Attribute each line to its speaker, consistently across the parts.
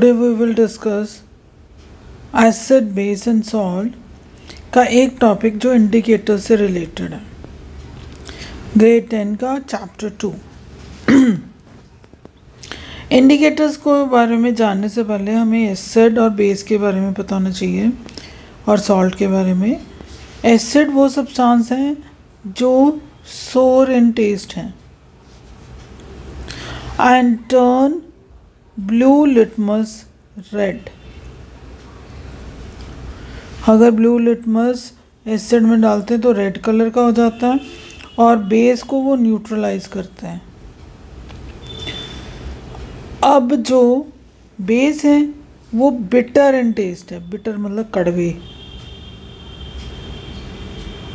Speaker 1: Today we will discuss acid base and salt का एक topic जो इंडिकेटर से रिलेटेड है, ग्रेड 10 का चैप्टर 2। इंडिकेटर्स को बारे में जानने से पहले हमें एसिड और बेस के बारे में पता होना चाहिए और सॉल्ट के बारे में। एसिड वो सब्सटेंस हैं जो सोर इन टेस्ट हैं and turn blue litmus red. अगर ब्लू लिटमस एसिड में डालते हैं तो रेड कलर का हो जाता है और बेस को वो न्यूट्रलाइज करते हैं। अब जो बेस है वो बिटर इन टेस्ट है, बिटर मतलब कड़वे,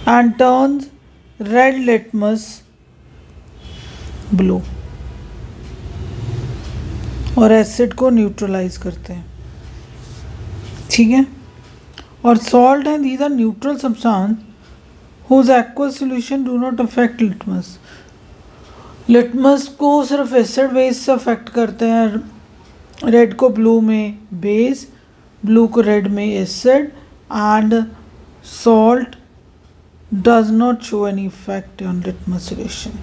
Speaker 1: and turns red litmus blue, और एसिड को न्यूट्रलाइज करते हैं। ठीक है। और सॉल्ट है, these are neutral substance whose aqueous solution do not affect litmus. Litmus को सिर्फ एसिड बेस से अफेक्ट करते हैं। रेड को ब्लू में बेस, ब्लू को रेड में acid, and salt does not show any effect on litmus solution.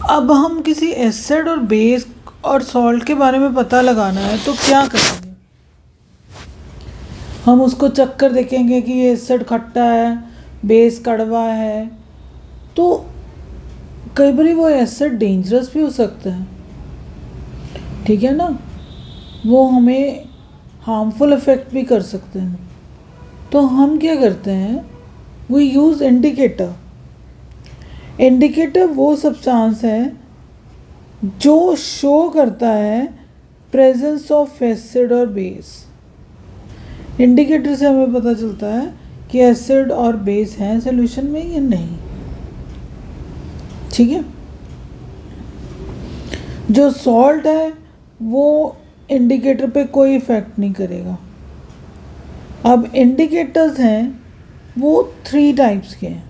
Speaker 1: अब हम किसी एसिड और बेस और सॉल्ट के बारे में पता लगाना है तो क्या करेंगे? हम उसको चक्कर देखेंगे कि ये एसिड खट्टा है, बेस कड़वा है, तो कई बार वो एसिड डेंजरस भी हो सकता है। ठीक है ना, वो हमें हार्मफुल इफेक्ट भी कर सकते हैं। तो हम क्या करते हैं, वी यूज़ इंडिकेटर। इंडिकेटर वो सब्सटेंस है जो शो करता है प्रेजेंस ऑफ एसिड और बेस। इंडिकेटर से हमें पता चलता है कि एसिड और बेस हैं सॉल्यूशन में या नहीं। ठीक है। जो सॉल्ट है वो इंडिकेटर पे कोई इफेक्ट नहीं करेगा। अब इंडिकेटर्स हैं वो 3 टाइप्स के हैं: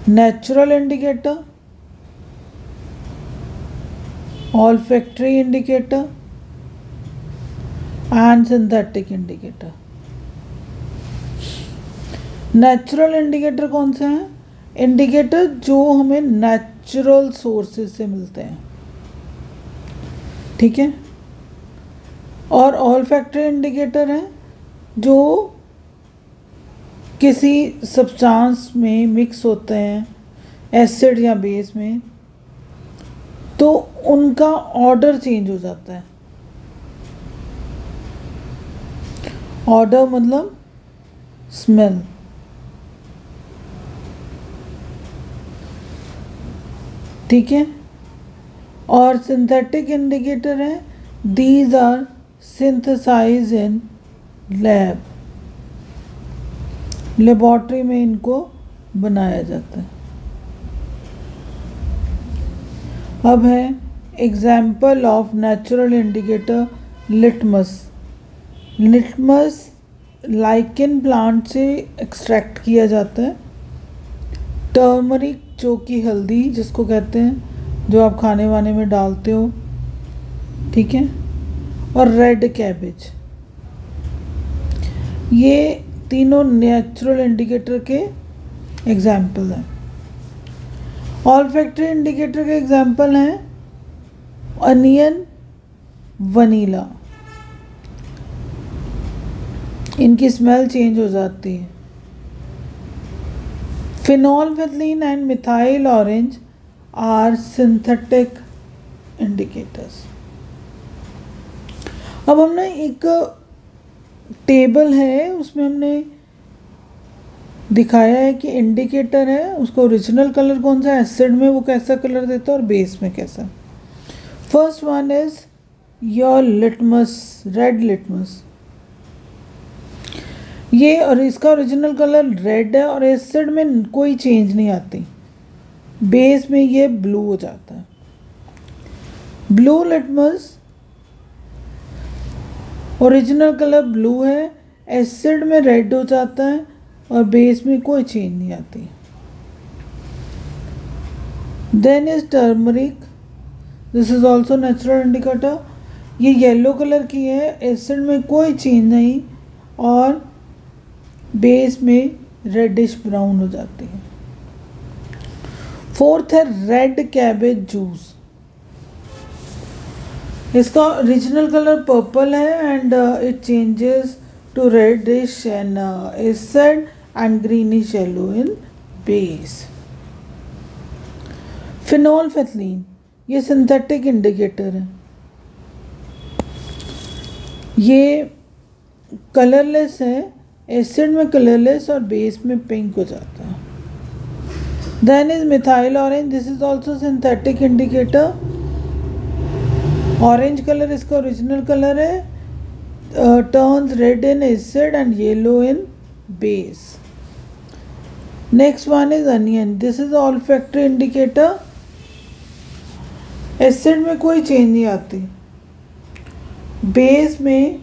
Speaker 1: natural indicator, olfactory indicator and synthetic indicator। Natural indicator कौन से हैं? इंडिकेटर जो हमें नेचुरल सोर्सेज से मिलते हैं। ठीक है। और ऑल्फैक्टरी इंडिकेटर हैं जो किसी सब्सटेंस में मिक्स होते हैं, एसिड या बेस में, तो उनका ऑर्डर चेंज हो जाता है। ऑर्डर मतलब स्मेल। ठीक है। और सिंथेटिक इंडिकेटर है, these are synthesize in lab. Laboratory में इनको बनाया जाता है। अब है example of natural indicator litmus. Litmus lichen plant से एक्सट्रैक्ट किया जाता है। टर्मरिक जो कि हल्दी जिसको कहते हैं, जो आप खाने वाने में डालते हो। ठीक है। और रेड कैबेज, ये तीनों नेचुरल इंडिकेटर के एग्जाम्पल हैं। ऑल्फैक्टरी इंडिकेटर के एग्जाम्पल हैं अनियन, वनीला। इनकी स्मेल चेंज हो जाती है। Phenolphthalein and methyl orange are synthetic indicators. अब हमने एक टेबल है, उसमें हमने दिखाया है कि इंडिकेटर है, उसका ओरिजिनल कलर कौन सा है, एसिड में वो कैसा कलर देता है और बेस में कैसा। First one is your litmus, red litmus. ये और इसका ओरिजिनल कलर रेड है और एसिड में कोई चेंज नहीं आती, बेस में ये ब्लू हो जाता है। Blue litmus, original colour blue है, एसिड में रेड हो जाता है और बेस में कोई चेंज नहीं आती। Then is turmeric, this is also natural indicator. ये येलो कलर की है, एसिड में कोई चेंज नहीं और बेस में रेडिश ब्राउन हो जाती है। फोर्थ है रेड कैबेज जूस। इसका ओरिजिनल कलर पर्पल है and it changes to reddish and acid and greenish yellow in base. Phenolphthalein, ये सिंथेटिक इंडिकेटर है। ये कलरलेस है, एसिड में कलरलेस और बेस में पिंक हो जाता है। Then is methyl orange, this is also synthetic indicator. Orange colour इसका ओरिजिनल कलर है, turns red in acid and yellow in base. Next one is onion, this is olfactory indicator. Acid में कोई change नहीं आती, base में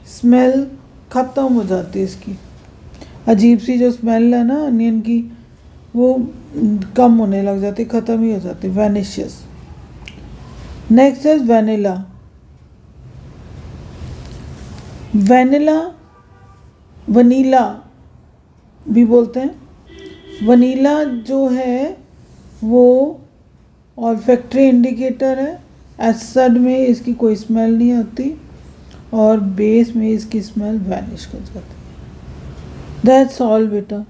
Speaker 1: smell ख़त्म हो जाती है इसकी। अजीब सी जो स्मेल है ना अनियन की, वो कम होने लग जाती, ख़त्म ही हो जाती, vanishes. Next is vanilla. Vanilla भी बोलते हैं। वनीला जो है वो ऑल्फैक्टरी इंडिकेटर है। एसिड में इसकी कोई स्मेल नहीं आती और बेस में इसकी स्मेल वैनिश कर जाती है। दैट्स ऑल बेटा।